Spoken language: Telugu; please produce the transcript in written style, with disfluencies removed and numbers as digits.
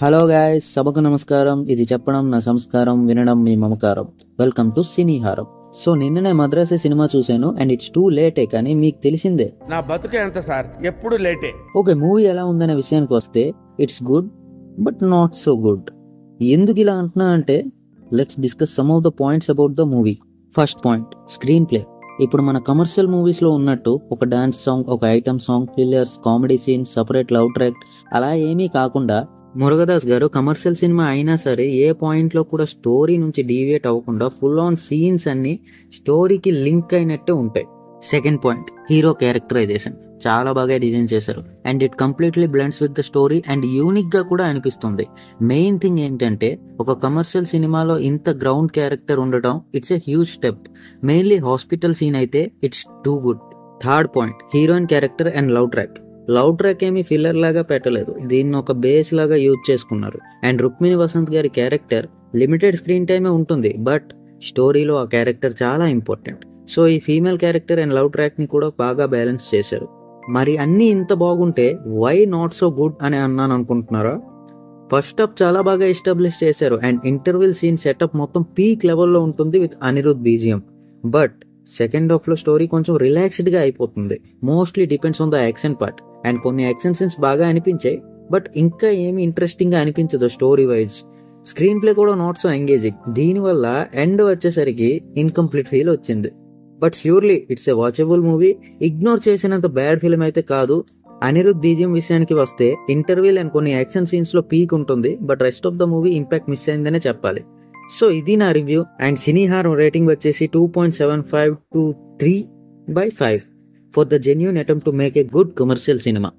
హలో గాయ్స్, సభకు నమస్కారం. ఇది చెప్పడం నా సంస్కారం, వినడం మీ మమకారం. Welcome to సినీహారం. సో నిన్ననే మద్రాసి సినిమా చూశాను అండ్ ఇట్స్ టూ లేటే, కానీ మీకు తెలిసిందే నా బతుకే ఎంత సార్, ఎప్పుడు లేటే. ఓకే, మూవీ ఎలా ఉందనే విషయానికి వస్తే it's good but not so good. ఎందుకు ఇలా అంటున్నా అంటే let's discuss some of the points about the movie. First point, screen play. ఇప్పుడు మన కమర్షియల్ మూవీస్ లో ఉన్నట్టు ఒక డాన్స్ సాంగ్, ఒక item song, fillers, comedy scenes, separate love track అలా ఏమీ కాకుండా మురుగదాస్ గారు కమర్షియల్ సినిమా అయినా సరే ఏ పాయింట్ లో కూడా స్టోరీ నుంచి డీవియేట్ అవ్వకుండా ఫుల్ ఆన్ సీన్స్ అన్ని స్టోరీకి లింక్ అయినట్టే ఉంటాయి. సెకండ్ పాయింట్, హీరో క్యారెక్టరైజేషన్ చాలా బాగా డిజైన్ చేశారు and it completely blends with the story and unique గా కూడా అనిపిస్తుంది. మెయిన్ థింగ్ ఏంటంటే ఒక కమర్షియల్ సినిమాలో ఇంత గ్రౌండ్ క్యారెక్టర్ ఉండటం it's a huge step. Mainly hospital scene అయితే it's too good. Third point, heroine character and love track. Love track ఏమీ ఫిల్లర్ లాగా పెట్టలేదు, దీన్ని ఒక బేస్ లాగా యూజ్ చేసుకున్నారు. అండ్ రుక్మిణి వసంత్ గారి క్యారెక్టర్ లిమిటెడ్ స్క్రీన్ టైమే ఉంటుంది, బట్ స్టోరీలో ఆ క్యారెక్టర్ చాలా ఇంపార్టెంట్. సో ఈ female character and love track ని కూడా బాగా బ్యాలెన్స్ చేశారు. మరి అన్ని ఇంత బాగుంటే వై నాట్ సో గుడ్ అని అన్నాను అనుకుంటున్నారా? ఫస్ట్ హాఫ్ చాలా బాగా ఎస్టాబ్లిష్ చేశారు అండ్ ఇంటర్వెల్ సీన్ సెటప్ మొత్తం పీక్ లెవెల్లో ఉంటుంది with Anirudh BGM. But second half లో స్టోరీ కొంచెం రిలాక్స్డ్ గా అయిపోతుంది. Mostly depends on the action part and కొన్ని యాక్షన్ సీన్స్ బాగా అనిపించాయి, బట్ ఇంకా ఏమి ఇంట్రెస్టింగ్ గా అనిపించదు స్టోరీ వైజ్. స్క్రీన్ ప్లే కూడా నాట్ సో ఎంగేజింగ్, దీనివల్ల ఎండ్ వచ్చేసరికి ఇన్కంప్లీట్ ఫీల్ వచ్చింది. But surely it's a watchable movie. Ignore చేసినంత బ్యాడ్ ఫిల్మ్ అయితే కాదు. అనిరుద్ బీజియం విషయానికి వస్తే ఇంటర్వ్యూల్ అండ్ కొన్ని యాక్షన్ సీన్స్ లో పీక్ ఉంటుంది, but rest of the movie impact miss అయిందనే చెప్పాలి. సో ఇది నా రివ్యూ అండ్ సినీహారం రేటింగ్ వచ్చేసి 2.75 to 3/5 for the genuine attempt to make a good commercial cinema.